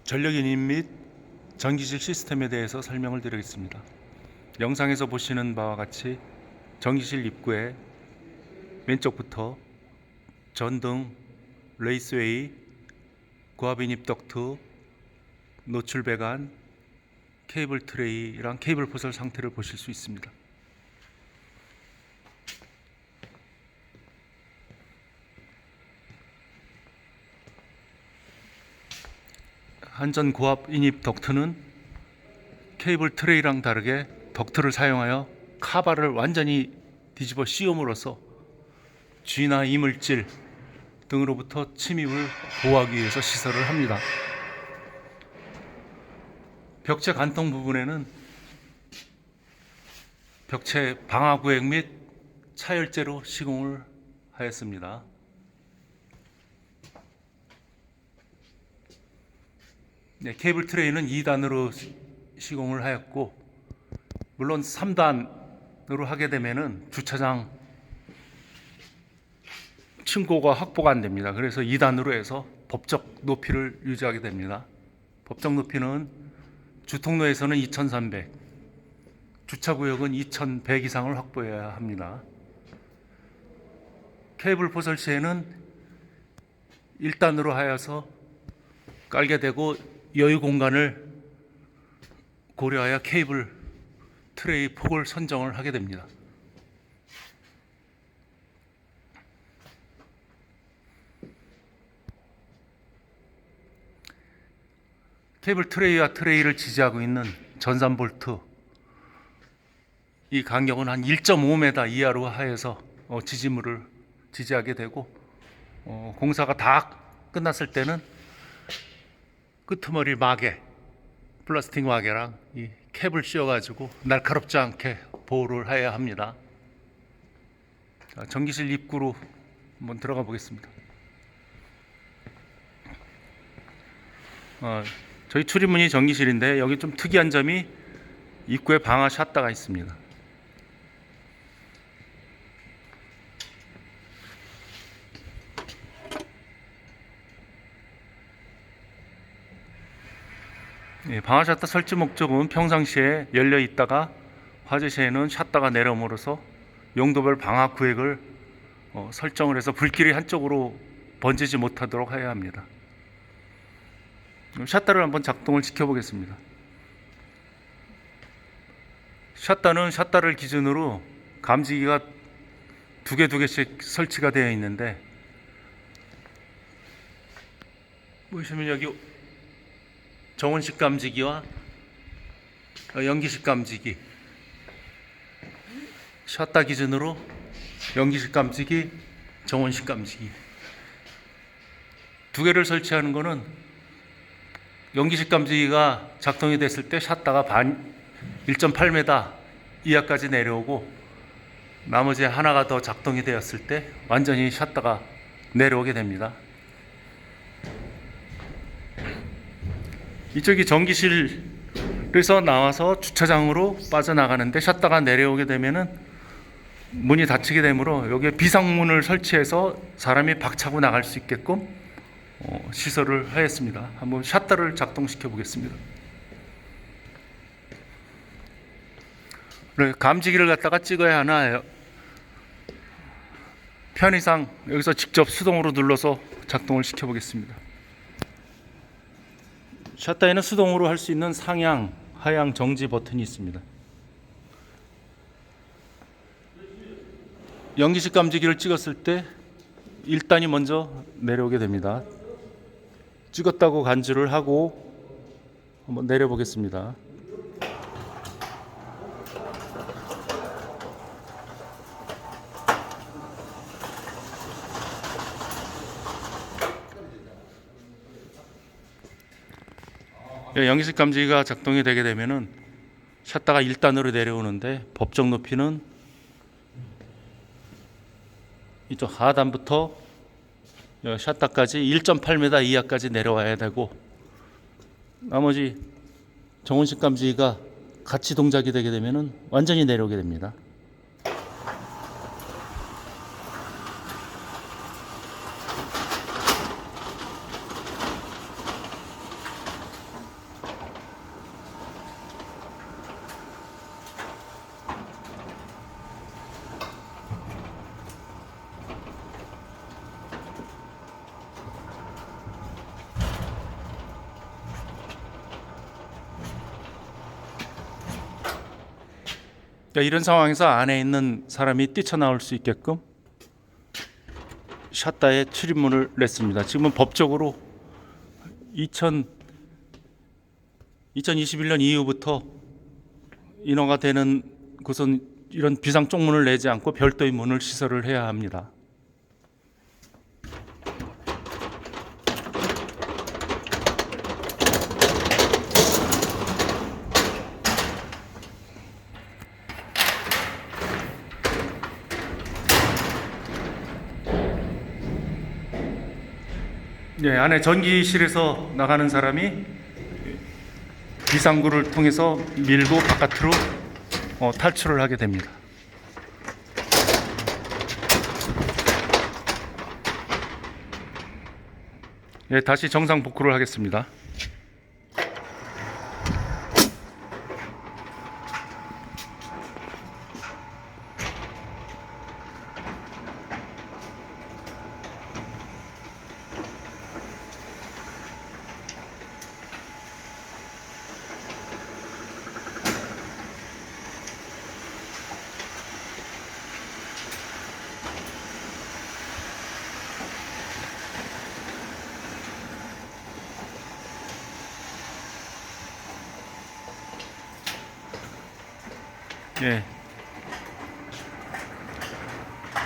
전력인입 및 전기실 시스템에 대해서 설명을 드리겠습니다. 영상에서 보시는 바와 같이 전기실 입구에 왼쪽부터 전등, 레이스웨이, 고압인입 덕트, 노출 배관, 케이블 트레이랑 케이블 포설 상태를 보실 수 있습니다. 한전 고압 인입 덕트는 케이블 트레이랑 다르게 덕트를 사용하여 카바를 완전히 뒤집어 씌움으로써 쥐나 이물질 등으로부터 침입을 보호하기 위해서 시설을 합니다. 벽체 관통 부분에는 벽체 방화 구획 및 차열제로 시공을 하였습니다. 네, 케이블 트레이는 2단으로 시공을 하였고, 물론 3단으로 하게 되면은 주차장 층고가 확보가 안 됩니다. 그래서 2단으로 해서 법적 높이를 유지하게 됩니다. 법적 높이는 주통로에서는 2300, 주차구역은 2100 이상을 확보해야 합니다. 케이블 포설 시에는 1단으로 하여서 깔게 되고 여유 공간을 고려하여 케이블 트레이 폭을 선정을 하게 됩니다. 케이블 트레이와 트레이를 지지하고 있는 전산 볼트, 이 간격은 한 1.5m 이하로 하여서 지지물을 지지하게 되고, 공사가 다 끝났을 때는 끄트머리 마개, 플라스틱 마개랑 이 캡을 씌워가지고 날카롭지 않게 보호를 해야 합니다. 자, 전기실 입구로 한번 들어가 보겠습니다. 저희 출입문이 전기실인데 여기 좀 특이한 점이 입구에 방화 샷다가 있습니다. 방화 샷다 설치 목적은 평상시에 열려 있다가 화재 시에는 샷다가 내려옴으로써 용도별 방화 구획을 설정을 해서 불길이 한쪽으로 번지지 못하도록 해야 합니다. 샷다를 한번 작동을 지켜보겠습니다. 샷다는 샷다를 기준으로 감지기가 두 개씩 설치가 되어 있는데, 보시면 여기 정원식 감지기와 연기식 감지기, 샷다 기준으로 연기식 감지기, 정원식 감지기 두 개를 설치하는 것은 연기식 감지기가 작동이 됐을 때 샷다가 1.8m 이하까지 내려오고, 나머지 하나가 더 작동이 되었을 때 완전히 샷다가 내려오게 됩니다. 이쪽이 전기실에서 나와서 주차장으로 빠져나가는데 샷다가 내려오게 되면은 문이 닫히게 되므로 여기에 비상문을 설치해서 사람이 박차고 나갈 수 있게끔 시설을 하였습니다. 한번 샷다를 작동시켜 보겠습니다. 감지기를 갖다가 찍어야 하나 편의상 여기서 직접 수동으로 눌러서 작동을 시켜 보겠습니다. 샷다에는 수동으로 할 수 있는 상향, 하향, 정지 버튼이 있습니다. 연기식 감지기를 찍었을 때 1단이 먼저 내려오게 됩니다. 찍었다고 간주를 하고 한번 내려보겠습니다. 연기식 감지기가 작동이 되게 되면은 샷다가 1단으로 내려오는데 법정 높이는 이쪽 하단부터 샷다까지 1.8m 이하까지 내려와야 되고, 나머지 정원식 감지기가 같이 동작이 되게 되면은 완전히 내려오게 됩니다. 그러니까 이런 상황에서 안에 있는 사람이 뛰쳐나올 수 있게끔 샷다에 출입문을 냈습니다. 지금은 법적으로 2021년 이후부터 인허가 되는 곳은 이런 비상 쪽문을 내지 않고 별도의 문을 시설을 해야 합니다. 네, 안에 전기실에서 나가는 사람이 비상구를 통해서 밀고 바깥으로 탈출을 하게 됩니다. 네, 다시 정상 복구를 하겠습니다. 예.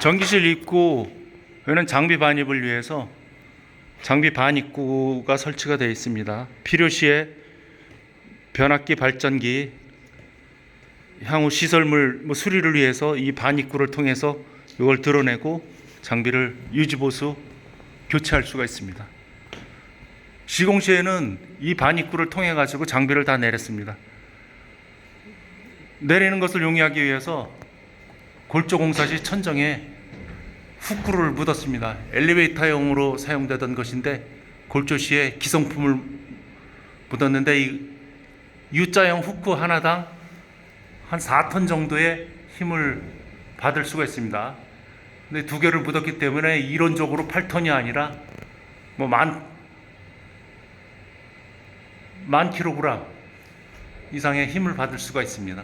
전기실 입구에는 장비 반입을 위해서 장비 반입구가 설치가 되어 있습니다. 필요시에 변압기, 발전기, 향후 시설물 수리를 위해서 이 반입구를 통해서 이걸 드러내고 장비를 유지보수 교체할 수가 있습니다. 시공시에는 이 반입구를 통해 가지고 장비를 다 내렸습니다. 내리는 것을 용이하기 위해서 골조공사 시 천정에 후크를 묻었습니다. 엘리베이터용으로 사용되던 것인데 골조시에 기성품을 묻었는데 이 U자형 후크 하나당 한 4톤 정도의 힘을 받을 수가 있습니다. 근데 두 개를 묻었기 때문에 이론적으로 8톤이 아니라 뭐 만 킬로그램 이상의 힘을 받을 수가 있습니다.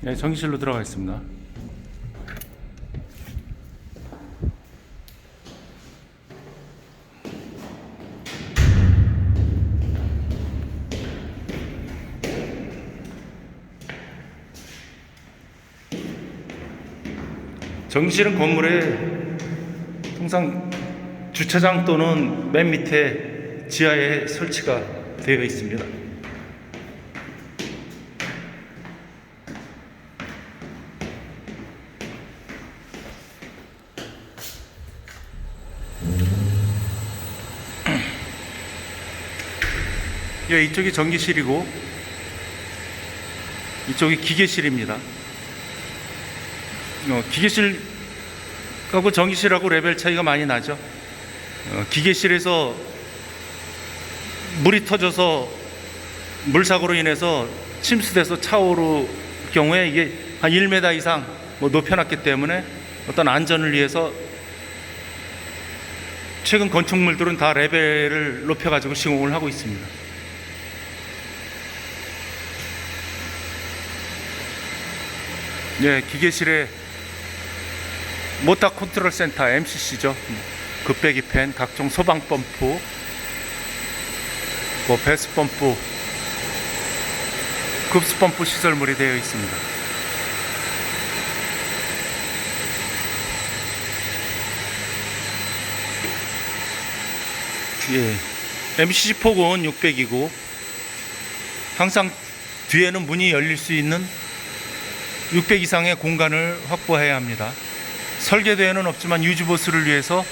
네, 전기실로 들어가 있습니다. 전기실은 건물에 통상 주차장 또는 맨 밑에 지하에 설치가 되어 있습니다. 예, 이쪽이 전기실이고 이쪽이 기계실입니다. 기계실하고 전기실하고 레벨 차이가 많이 나죠. 기계실에서 물이 터져서 물사고로 인해서 침수돼서 차오를 경우에 이게 한 1m 이상 높여놨기 때문에 어떤 안전을 위해서 최근 건축물들은 다 레벨을 높여가지고 시공을 하고 있습니다. 네, 기계실에 모터 컨트롤 센터 MCC죠. 급배기 팬, 각종 소방 펌프, 배수 펌프, 급수 펌프 시설물이 되어 있습니다. 예, MCC 폭은 600이고 항상 뒤에는 문이 열릴 수 있는 600 이상의 공간을 확보해야 합니다. 설계도에는 없지만 유지보수를 위해서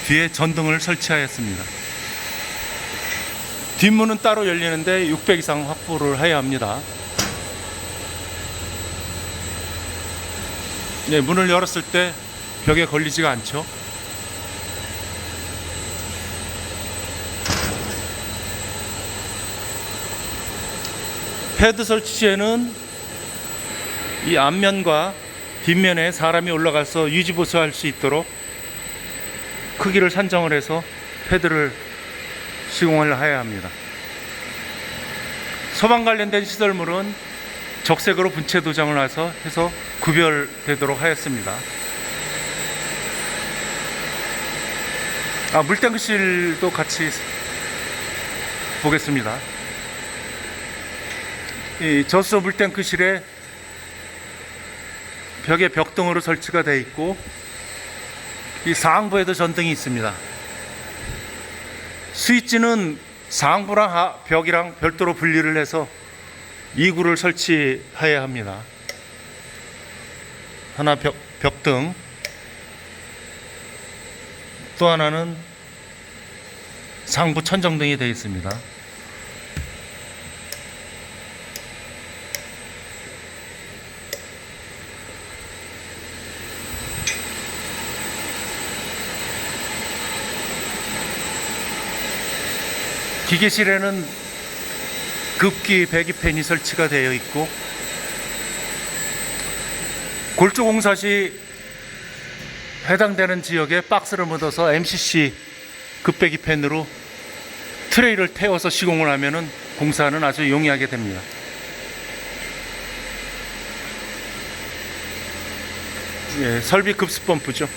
뒤에 전등을 설치하였습니다. 뒷문은 따로 열리는데 600 이상 확보를 해야 합니다. 네, 문을 열었을 때 벽에 걸리지가 않죠. 패드 설치 시에는 이 앞면과 뒷면에 사람이 올라가서 유지보수할 수 있도록 크기를 산정을 해서 패드를 시공을 해야 합니다. 소방 관련된 시설물은 적색으로 분체 도장을 해서 구별되도록 하였습니다. 물탱크실도 같이 보겠습니다. 이 저수소 물탱크실에 벽에 벽등으로 설치가 되어 있고, 이 사항부에도 전등이 있습니다. 스위치는 상부랑 벽이랑 별도로 분리를 해서 2구를 설치해야 합니다. 하나 벽등, 또 하나는 상부 천정등이 되어 있습니다. 기계실에는 급기 배기팬이 설치가 되어 있고, 골조 공사 시 해당되는 지역에 박스를 묻어서 MCC 급배기팬으로 트레이를 태워서 시공을 하면은 공사는 아주 용이하게 됩니다. 설비 급수 펌프죠.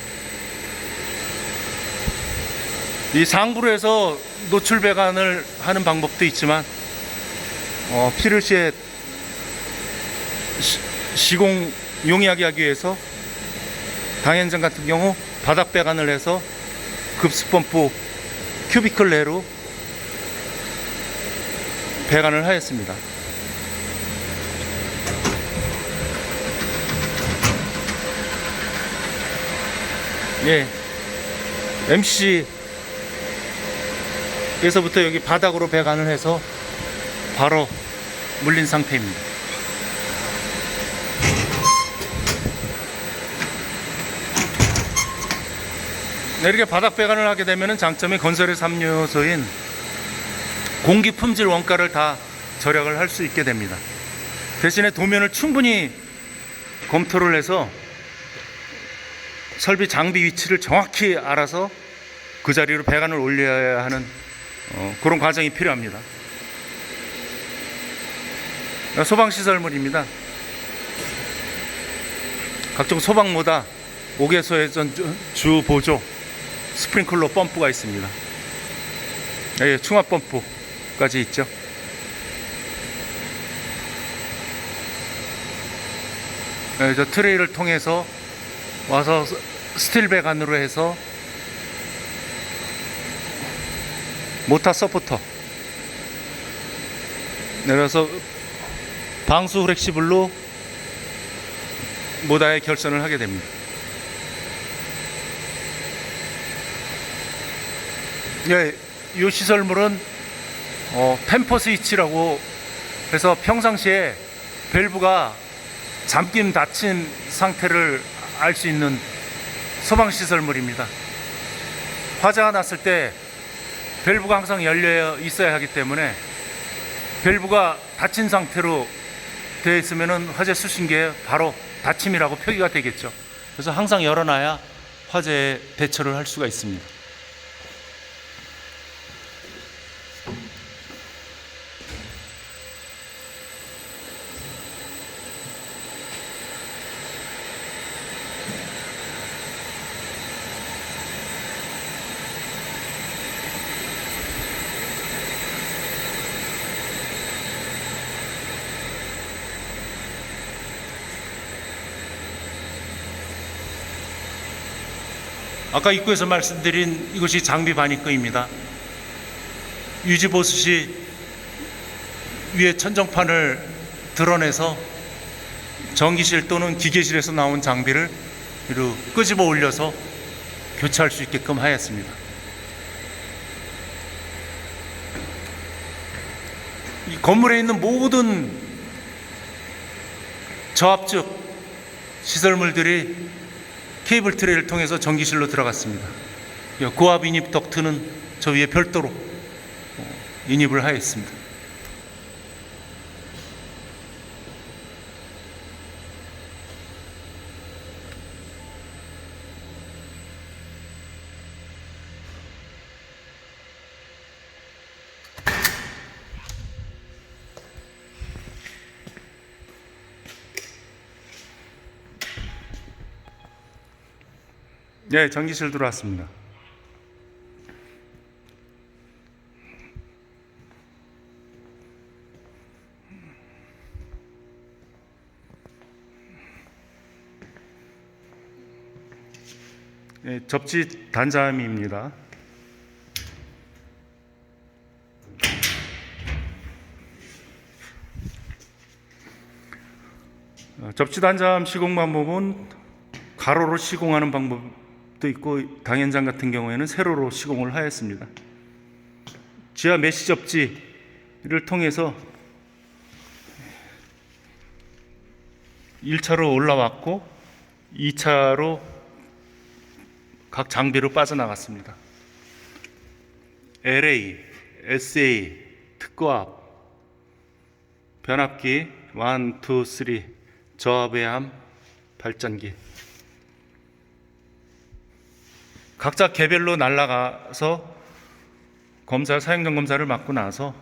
이 상부로 해서 노출 배관을 하는 방법도 있지만, 필요시에 시공 용이하게 하기 위해서 당연전 같은 경우 바닥 배관을 해서 급수 펌프 큐비클 내로 배관을 하였습니다. MC에서부터 여기 바닥으로 배관을 해서 바로 물린 상태입니다. 이렇게 바닥 배관을 하게 되면 장점이 건설의 3요소인 공기 품질 원가를 다 절약을 할 수 있게 됩니다. 대신에 도면을 충분히 검토를 해서 설비 장비 위치를 정확히 알아서 그 자리로 배관을 올려야 하는 그런 과정이 필요합니다. 소방시설물입니다. 각종 소방모다 옥외수 회전 주 보조 스프링클러 펌프가 있습니다. 충압 펌프까지 있죠. 저 트레이를 통해서 와서 스틸 배관으로 해서 모터 서포터 내려서 방수 후렉시블로 모다의 결선을 하게 됩니다. 이 시설물은 템퍼 스위치라고 해서 평상시에 밸브가 잠김 닫힌 상태를 알 수 있는 소방시설물입니다. 화재가 났을 때 밸브가 항상 열려 있어야 하기 때문에 밸브가 닫힌 상태로 되어 있으면 화재 수신기에 바로 닫힘이라고 표기가 되겠죠. 그래서 항상 열어놔야 화재에 대처를 할 수가 있습니다. 아까 입구에서 말씀드린 이것이 장비 반입구입니다. 유지보수 시 위에 천정판을 드러내서 전기실 또는 기계실에서 나온 장비를 위로 끄집어 올려서 교체할 수 있게끔 하였습니다. 이 건물에 있는 모든 저압적 시설물들이 케이블 트레이를 통해서 전기실로 들어갔습니다. 고압 인입 덕트는 저 위에 별도로 인입을 하였습니다. 네, 전기실 들어왔습니다. 네, 접지 단자함입니다. 접지 단자함 시공 방법은 가로로 시공하는 방법도 있고 당연장 같은 경우에는 세로로 시공을 하였습니다. 지하 메시 접지를 통해서 1차로 올라왔고 2차로 각 장비로 빠져나갔습니다. LA, SA, 특고압, 변압기 1, 2, 3, 저압외함, 발전기 각자 개별로 날아가서 사용전 검사를 맡고 나서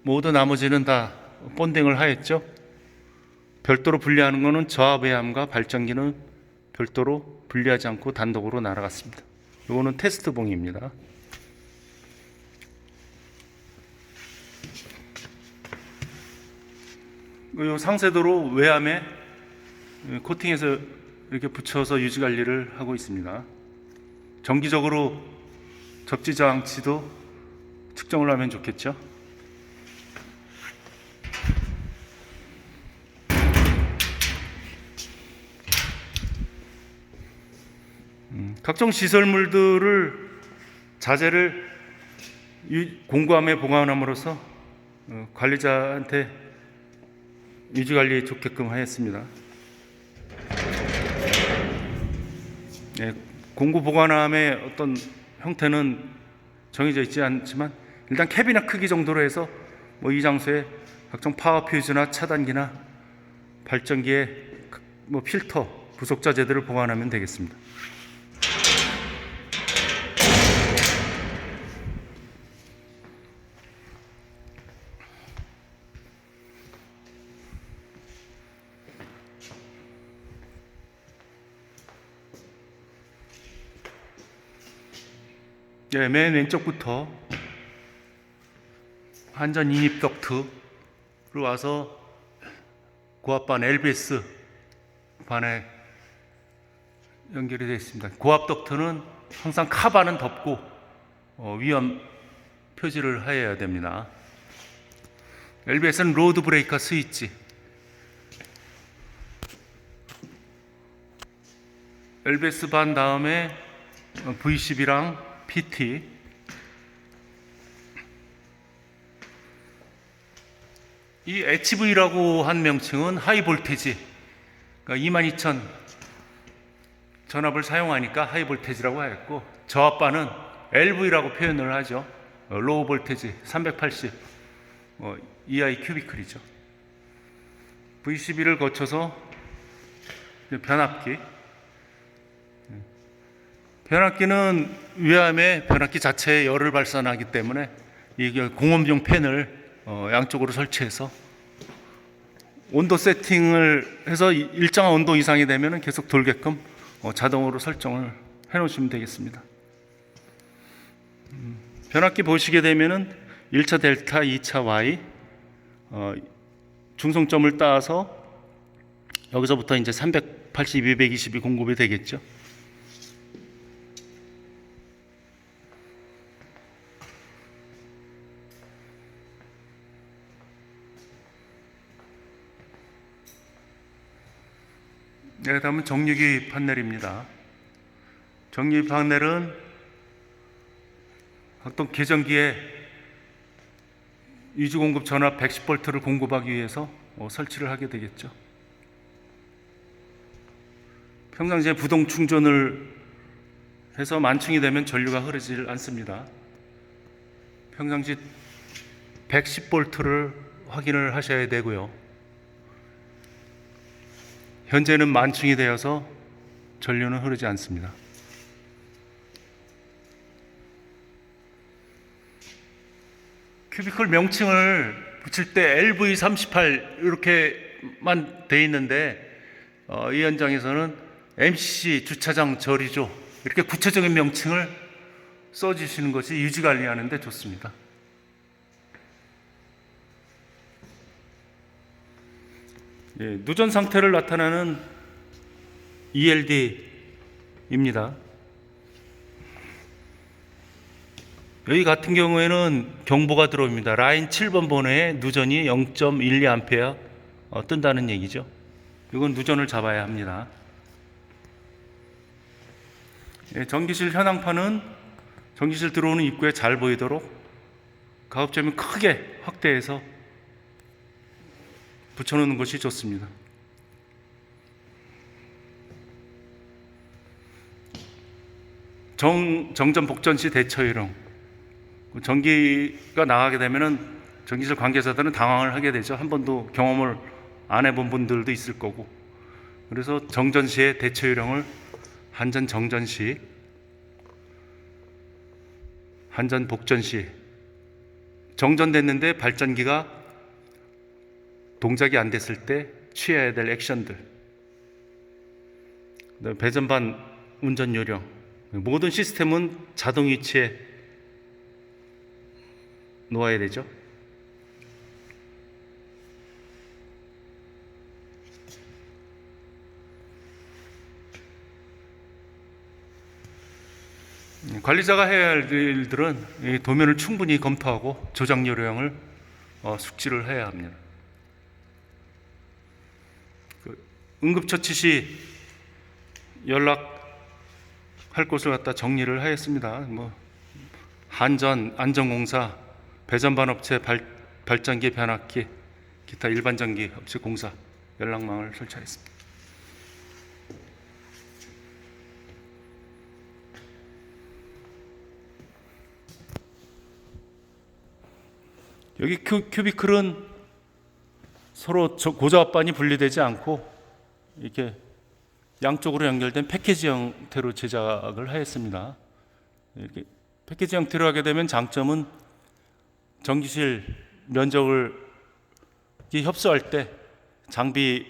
모두 나머지는 다 본딩을 하였죠. 별도로 분리하는 것은 저압외함과 발전기는 별도로 분리하지 않고 단독으로 날아갔습니다. 이거는 테스트봉입니다. 이 상세도로 외함에 코팅해서 이렇게 붙여서 유지 관리를 하고 있습니다. 정기적으로 접지 저항치도 측정을 하면 좋겠죠. 각종 시설물들을 자재를 공구함에 보관함으로써 관리자한테 유지관리에 좋게끔 하였습니다. 네, 공구 보관함의 어떤 형태는 정해져 있지 않지만 일단 캐비넷 크기 정도로 해서 이 장소에 각종 파워 퓨즈나 차단기나 발전기에 필터, 부속자재들을 보관하면 되겠습니다. 네, 맨 왼쪽부터 한전 인입 덕트로 와서 고압반 LBS 반에 연결이 되어 있습니다. 고압 덕트는 항상 카바는 덮고 위험 표지를 하여야 됩니다. LBS는 로드 브레이커 스위치, LBS 반 다음에 V12랑 PT, 이 HV라고 한 명칭은 하이 볼테지, 그러니까 22,000 전압을 사용하니까 하이 볼테지라고 하였고, 저압반은 LV라고 표현을 하죠. 로우 볼테지 380 EI 큐비클이죠. V12를 거쳐서 변압기, 변압기는 외함에 변압기 자체에 열을 발산하기 때문에 이게 공업용 팬을 양쪽으로 설치해서 온도 세팅을 해서 일정한 온도 이상이 되면 계속 돌게끔 자동으로 설정을 해 놓으시면 되겠습니다. 변압기 보시게 되면은 1차 델타, 2차 Y 중성점을 따서 여기서부터 이제 380, 220이 공급이 되겠죠. 네, 다음은 정유기 판넬입니다. 정유기 판넬은 각종 계전기에 유지 공급 전압 110V를 공급하기 위해서 설치를 하게 되겠죠. 평상시에 부동 충전을 해서 만충이 되면 전류가 흐르지 않습니다. 평상시 110V를 확인을 하셔야 되고요. 현재는 만충이 되어서 전류는 흐르지 않습니다. 큐비클 명칭을 붙일 때 LV38 이렇게만 돼 있는데 이 현장에서는 MC 주차장 저리조 이렇게 구체적인 명칭을 써주시는 것이 유지 관리하는 데 좋습니다. 예, 누전 상태를 나타내는 ELD입니다. 여기 같은 경우에는 경보가 들어옵니다. 라인 7번 번호에 누전이 0.12A 뜬다는 얘기죠. 이건 누전을 잡아야 합니다. 예, 전기실 현황판은 전기실 들어오는 입구에 잘 보이도록 가급적이면 크게 확대해서 붙여놓는 것이 좋습니다. 정전 복전 시 대처 요령. 전기가 나가게 되면은 전기실 관계자들은 당황을 하게 되죠. 한 번도 경험을 안 해본 분들도 있을 거고. 그래서 정전 시의 대처 요령을 한전 정전 시, 한전 복전 시, 정전됐는데 발전기가 동작이 안 됐을 때 취해야 될 액션들, 배전반 운전 요령, 모든 시스템은 자동 위치에 놓아야 되죠. 관리자가 해야 할 일들은 도면을 충분히 검토하고 조작 요령을 숙지를 해야 합니다. 응급처치 시 연락할 곳을 갖다 정리를 하였습니다. 한전, 안전공사, 배전반 업체, 발전기, 변압기, 기타 일반 전기 업체 공사 연락망을 설치하였습니다. 여기 큐비클은 서로 고저압반이 분리되지 않고 이렇게 양쪽으로 연결된 패키지 형태로 제작을 하였습니다. 이렇게 패키지 형태로 하게 되면 장점은 전기실 면적을 협소할 때 장비를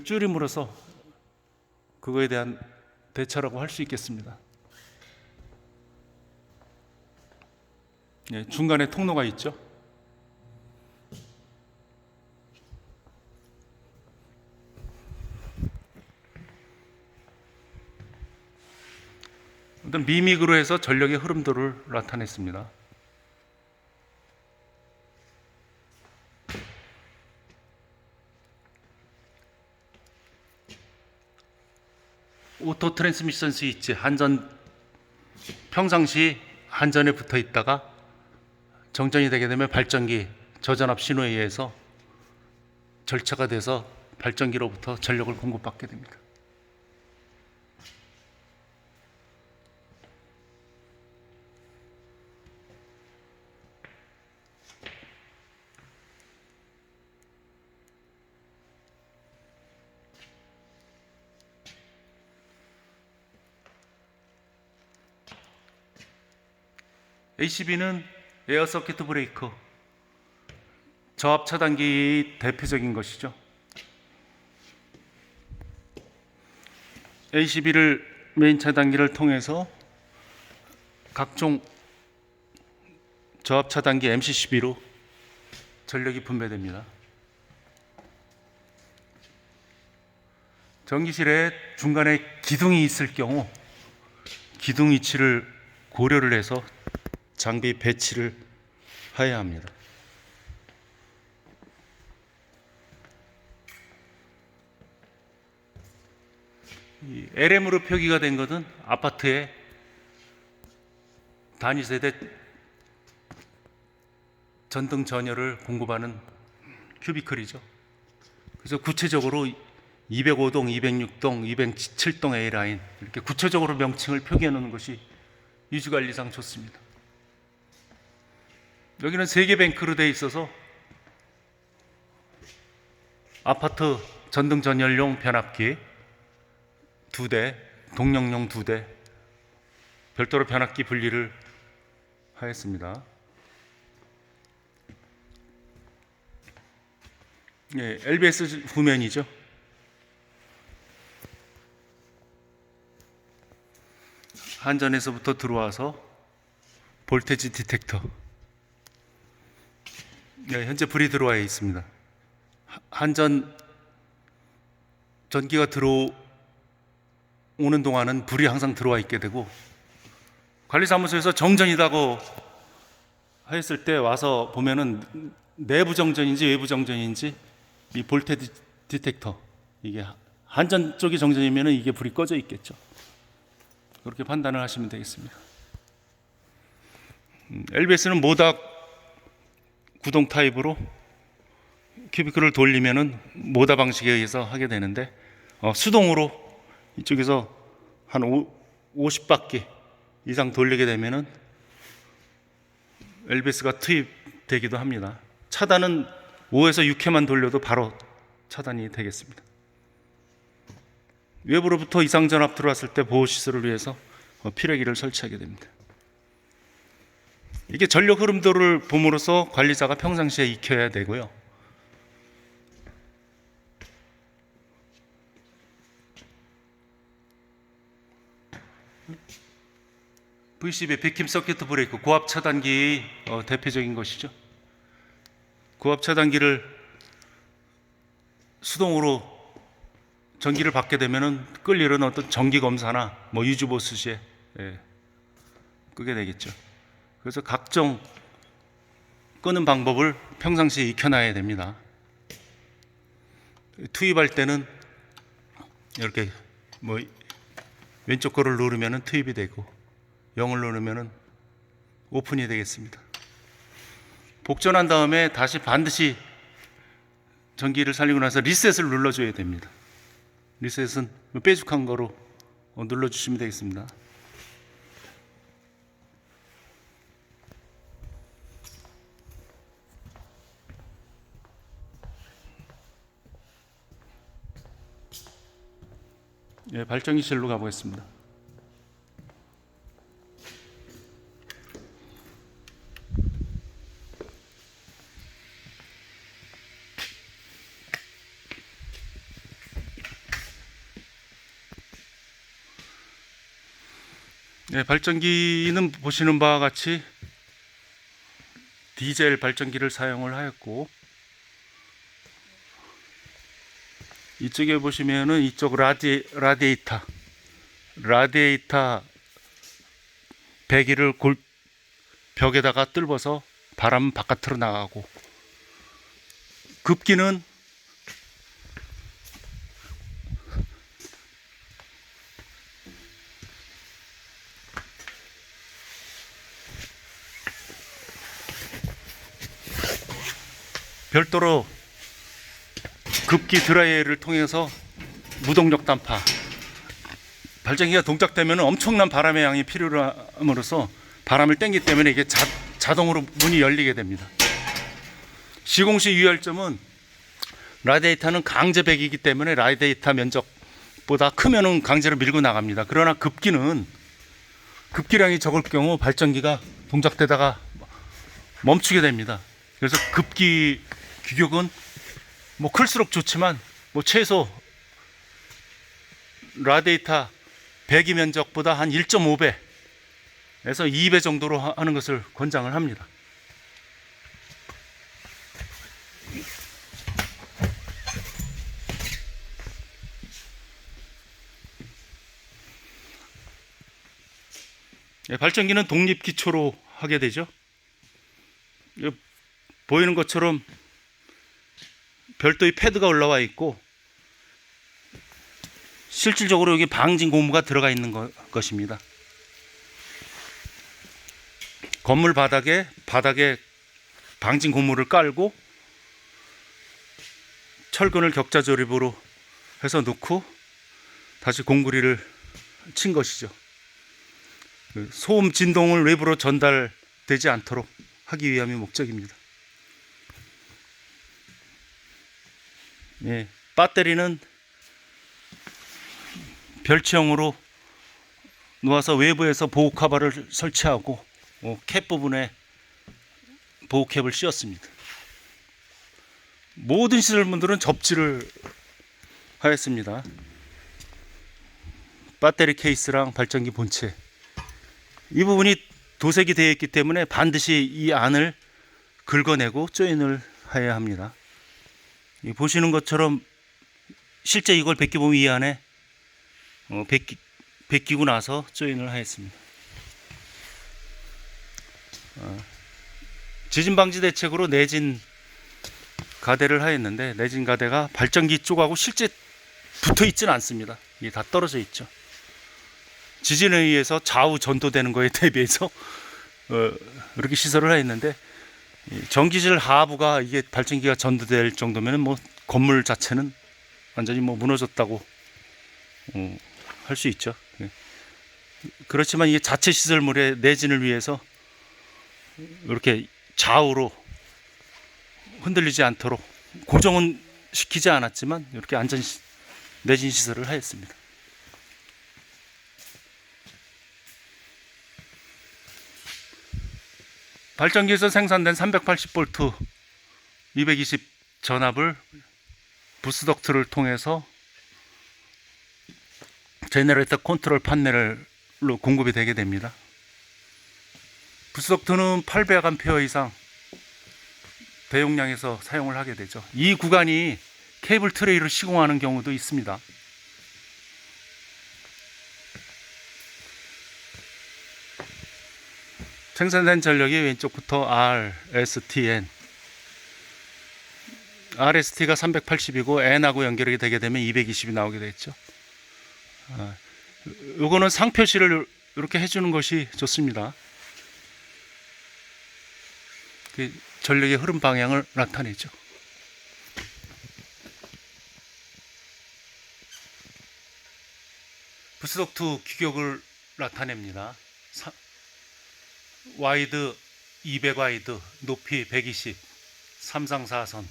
줄임으로써 그거에 대한 대처라고 할 수 있겠습니다. 예, 중간에 통로가 있죠. 어떤 미믹으로 해서 전력의 흐름도를 나타냈습니다. 오토 트랜스미션 스위치, 한전 평상시 한전에 붙어 있다가 정전이 되게 되면 발전기 저전압 신호에 의해서 절차가 돼서 발전기로부터 전력을 공급받게 됩니다. ACB는 에어 서킷 브레이커, 저압 차단기의 대표적인 것이죠. ACB를 메인 차단기를 통해서 각종 저압 차단기 MCCB로 전력이 분배됩니다. 전기실에 중간에 기둥이 있을 경우 기둥 위치를 고려를 해서 장비 배치를 해야 합니다. 이 LM으로 표기가 된 것은 아파트의 단위 세대 전등 전열을 공급하는 큐비클이죠. 그래서 구체적으로 205동, 206동, 207동 A라인 이렇게 구체적으로 명칭을 표기해 놓는 것이 유지관리상 좋습니다. 여기는 3개 뱅크로 되어 있어서 아파트 전등 전열용 변압기 2대, 동력용 2대, 별도로 변압기 분리를 하였습니다. 예, LBS 후면이죠. 한전에서부터 들어와서 볼테지 디텍터. 네, 현재 불이 들어와 있습니다. 한전 전기가 들어오는 동안은 불이 항상 들어와 있게 되고, 관리사무소에서 정전이라고 했을 때 와서 보면은 내부 정전인지 외부 정전인지 이 볼테지 디텍터, 이게 한전 쪽이 정전이면은 이게 불이 꺼져 있겠죠. 그렇게 판단을 하시면 되겠습니다. LBS는 모닥 구동 타입으로 큐비클을 돌리면은 모다 방식에 의해서 하게 되는데, 수동으로 이쪽에서 한 50바퀴 이상 돌리게 되면은 LBS가 투입되기도 합니다. 차단은 5에서 6회만 돌려도 바로 차단이 되겠습니다. 외부로부터 이상 전압 들어왔을 때 보호 시설을 위해서 피레기를 설치하게 됩니다. 이게 전력 흐름도를 봄으로써 관리자가 평상시에 익혀야 되고요. V10의 백힘 서킷 브레이크, 고압 차단기의 대표적인 것이죠. 고압 차단기를 수동으로 전기를 받게 되면은 끌 일은 어떤 정기 검사나 유주보수 시에 끄게 되겠죠. 그래서 각종 끄는 방법을 평상시에 익혀놔야 됩니다. 투입할 때는 이렇게 왼쪽 거를 누르면은 투입이 되고, 0을 누르면은 오픈이 되겠습니다. 복전한 다음에 다시 반드시 전기를 살리고 나서 리셋을 눌러줘야 됩니다. 리셋은 빼죽한 거로 눌러주시면 되겠습니다. 예, 발전기실로 가보겠습니다. 네, 발전기는 보시는 바와 같이 디젤 발전기를 사용을 하였고, 이쪽에 보시면은 이쪽 라디에이터 배기를 벽에다가 뚫어서 바람 바깥으로 나가고, 급기는 별도로 급기 드라이어를 통해서 무동력 단파, 발전기가 동작되면 엄청난 바람의 양이 필요함으로써 바람을 땡기기 때문에 이게 자동으로 문이 열리게 됩니다. 시공시 유의할 점은 라디에이터는 강제 배기이기 때문에 라디에이터 면적보다 크면은 강제로 밀고 나갑니다. 그러나 급기량이 적을 경우 발전기가 동작되다가 멈추게 됩니다. 그래서 급기 규격은 클수록 좋지만 최소 라디에이터 배기 면적보다 한 1.5배에서 2배 정도로 하는 것을 권장을 합니다. 발전기는 독립 기초로 하게 되죠. 보이는 것처럼 별도의 패드가 올라와 있고, 실질적으로 여기 방진 고무가 들어가 있는 것입니다. 건물 바닥에 방진 고무를 깔고 철근을 격자 조립으로 해서 넣고 다시 공구리를 친 것이죠. 소음 진동을 외부로 전달되지 않도록 하기 위함이 목적입니다. 예, 배터리는 별치형으로 놓아서 외부에서 보호 카바를 설치하고 캡 부분에 보호 캡을 씌웠습니다. 모든 시설물들은 접지를 하였습니다. 배터리 케이스랑 발전기 본체 이 부분이 도색이 되어 있기 때문에 반드시 이 안을 긁어내고 조인을 해야 합니다. 보시는 것처럼 실제 이걸 벗겨보면 이 안에 벗기고 나서 조인을 하였습니다. 지진 방지 대책으로 내진 가대를 하였는데, 내진 가대가 발전기 쪽하고 실제 붙어 있지는 않습니다. 이게 다 떨어져 있죠. 지진에 의해서 좌우 전도되는 거에 대비해서 이렇게 시설을 하였는데, 전기실 하부가 이게 발전기가 전도될 정도면은 뭐 건물 자체는 완전히 뭐 무너졌다고 할 수 있죠. 그렇지만 이게 자체 시설물의 내진을 위해서 이렇게 좌우로 흔들리지 않도록 고정은 시키지 않았지만 이렇게 안전 내진 시설을 하였습니다. 발전기에서 생산된 380V 220 전압을 부스덕트를 통해서 제너레이터 컨트롤 판넬로 공급이 되게 됩니다. 부스덕트는 800A 이상 대용량에서 사용을 하게 되죠. 이 구간이 케이블 트레이를 시공하는 경우도 있습니다. 생산된 전력이 왼쪽부터 RSTN, RST가 380이고 N하고 연결이 되게 되면 220이 나오게 되겠죠. 요거는 상표시를 이렇게 해주는 것이 좋습니다. 전력의 흐름 방향을 나타내죠. 부스덕트 규격을 나타냅니다. 와이드 200 와이드, 높이 120, 3상 4선,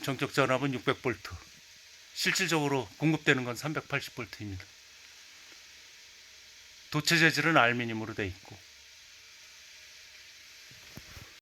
정적 전압은 600V, 실질적으로 공급되는 건 380V입니다. 도체 재질은 알루미늄으로 되어 있고